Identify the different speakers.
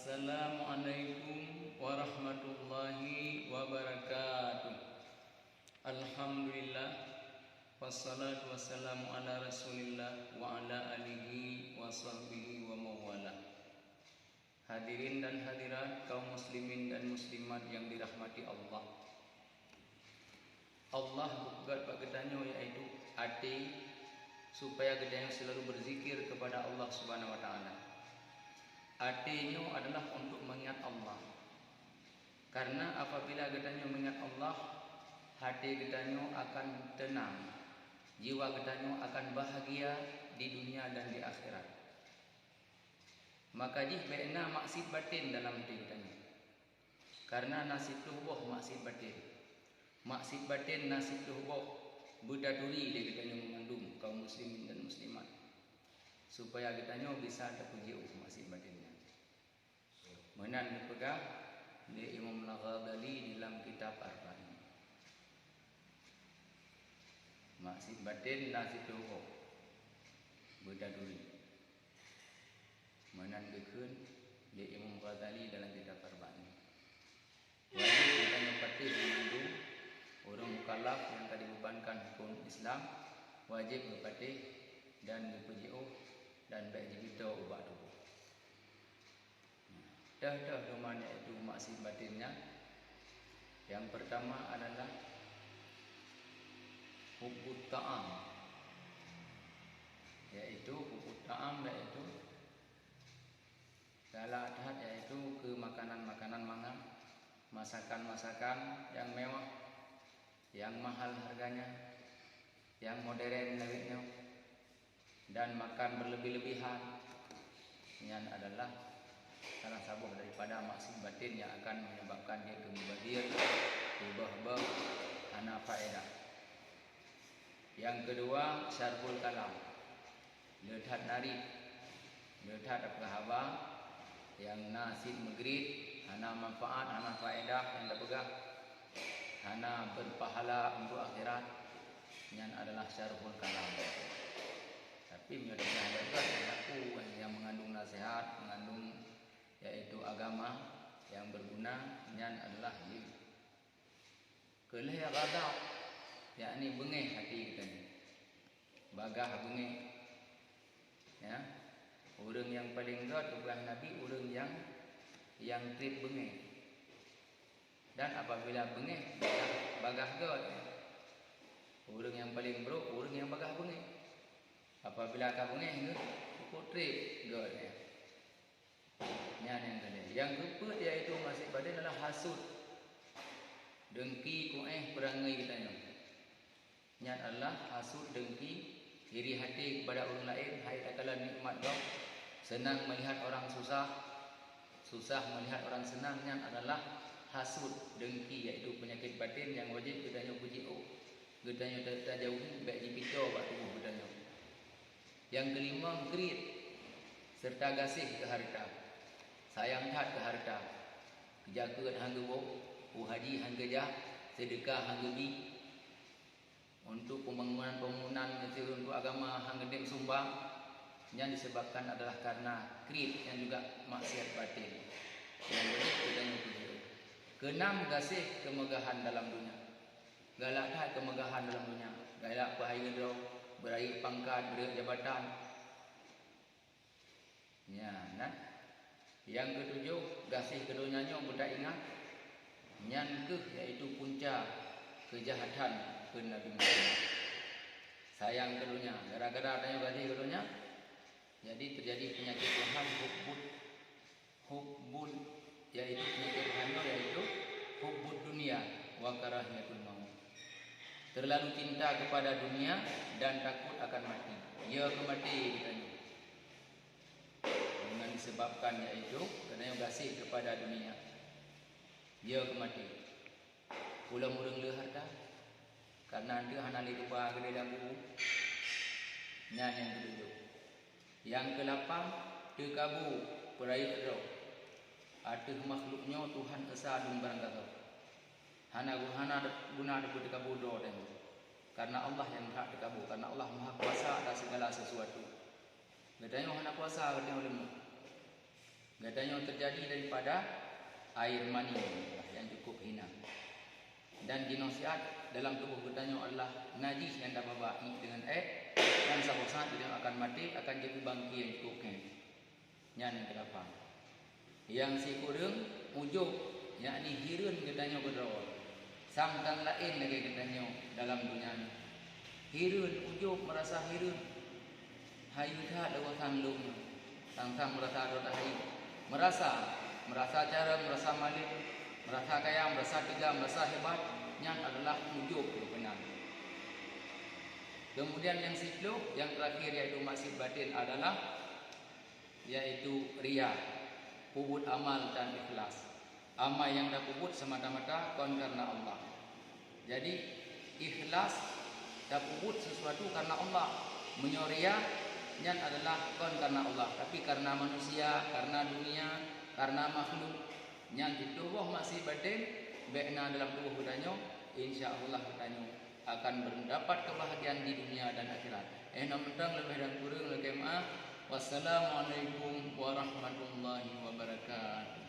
Speaker 1: Assalamualaikum warahmatullahi wabarakatuh. Alhamdulillah, wassalatu wassalamu ala rasulillah wa ala alihi wa sahbihi wa mawala. Hadirin dan hadirat, kaum muslimin dan muslimat yang dirahmati Allah. Allah buat pak gedanyo yaitu hati supaya gedanyo selalu berzikir kepada Allah Subhanahu wa taala. Artinya adalah untuk mengingat Allah. Karena apabila gedanyo mengingat Allah, hati gedanyo akan tenang, jiwa gedanyo akan bahagia di dunia dan di akhirat. Maka jih bena maksud batin dalam hati gedanyo. Karena nasib tubuh maksud batin. Maksud batin nasib tubuh budaduri dia gedanyo mengandung kaum muslimin dan muslimat, supaya gedanyo bisa terpuji maksud batinnya. Menan dipegang di Imam Al-Ghazali dalam kitab Arba'in. Maksud batin nasib tubuh budaduri. Menan dikun di Imam Al-Ghazali dalam kitab Arba'in. Wajib gedanyo patih mengandung orang mukallaf yang tadi bebankan hukum Islam, wajib berpatih dan berpuji dan berjibito ubah tubuh. Dah domanya itu maksud batinnya. Yang pertama adalah hubbut ta'am, yaitu hubbut ta'am, yaitu dalam adhat, yaitu ke makanan-makanan mangan, masakan-masakan yang mewah, yang mahal harganya, yang modern lawitnya, dan makan berlebih-lebihan. Ini adalah salah satu daripada maksud batin yang akan menyebabkan dia kemubadir, ubah-ubah, ana faedah. Yang kedua, syarhul kalam, lehat narif, lehat apa yang nasib megrid, ana manfaat, ana faedah yang dipegang, ana berpahala untuk akhirat. Ini adalah syarhul kalam. Tapi mudah-mudahan juga aku yang mengandung nasihat, mengandung yaitu agama yang berguna. Ini adalah kelih ghadab, yakni bengih hati kita ni. Bagah bengih. Ya. Orang yang paling god bukan Nabi, orang yang trip bengih. Dan apabila bengih bagah god, orang yang paling buruk orang yang bagah bengih. Apabila kau bengih cukup trip god ya. Yang kedua, yang kedua yaitu masih badan adalah hasud, dengki, perangai kita ni. Ini adalah hasud, dengki, iri hati kepada orang lain. Hai tak kala nikmat dok, senang melihat orang susah, susah melihat orang senang. Ini adalah hasud, dengki, yaitu penyakit batin yang wajib kita puji gedanyo tak jauhi baik dipito bak tubuh gedanyo. Yang kelima, greed serta gasih ke harta. Sayang hat ke harta. Kejaga hangga wo, haji hangga jah, sedekah hangga bi. Untuk pembangunan untuk agama hangga dem sumbang. Yang disebabkan adalah karena greed yang juga maksiat batin. Yang wajib kita puji. Keenam, gasih kemegahan dalam dunia. Galak hat kemegahan dalam dunia. Galak bahaya draw, beraih pangkat, beraih jabatan. Ya, nah. Yang ketujuh, gasih kedunianya budak ingat. Yang yaitu punca kejahatan ke Nabi Muhammad. Sayang kedunya, gara-gara adanya gasih kedunya, jadi terjadi penyakit Tuhan hubbun, yaitu penyakit Tuhan yaitu hubbud dunia wa karahiyatul maut. Terlalu cinta kepada dunia dan takut akan mati. Ya kemati ditanya. Dengan disebabkan yaitu kerana yang gasih kepada dunia. Ya kemati. Pula murung le harta. Karena dia hanali rupa gede lampu. Nyan yang ketujuh. Yang ke-8, tekabu peraih roh. Atau makhluknya Tuhan esa dung barang kata. Hana guna dapat dikabu doa dan karena Allah yang berhak dikabu, karena Allah Maha Kuasa atas segala sesuatu. Bedanya hana kuasa katanya ulama. Katanya terjadi daripada air mani yang cukup hina. Dan dinasihat dalam tubuh katanya adalah najis yang dah babai dengan air, dan satu saat dia akan mati, akan jadi bangki yang cukup kan. Yang ke-8. Yang si kurang ujub, yakni hirun katanya berdoa. Samtang lain lagi katanya dalam dunia ni. Hirun, ujub, merasa hirun. Hayudah lewatan lum. Tang-tang merasa roda hayu. Merasa cara, merasa malik, merasa kaya, merasa tiga, merasa hebat. Yang adalah ujub benar. Kemudian yang sepuluh, yang terakhir yaitu maksud batin adalah yaitu riya, puput amal dan ikhlas. Amal yang dah puput semata-mata kon karena Allah. Jadi ikhlas dah puput sesuatu karena Allah. Menyoria yang adalah kon karena Allah, tapi karena manusia, karena dunia, karena makhluk. Yang itu masih batin baikna dalam tubuh katanya, insya-Allah katanya akan mendapat kebahagiaan di dunia dan akhirat. Namun lebih dan kurang lagi maaf. Wassalamualaikum warahmatullahi wabarakatuh.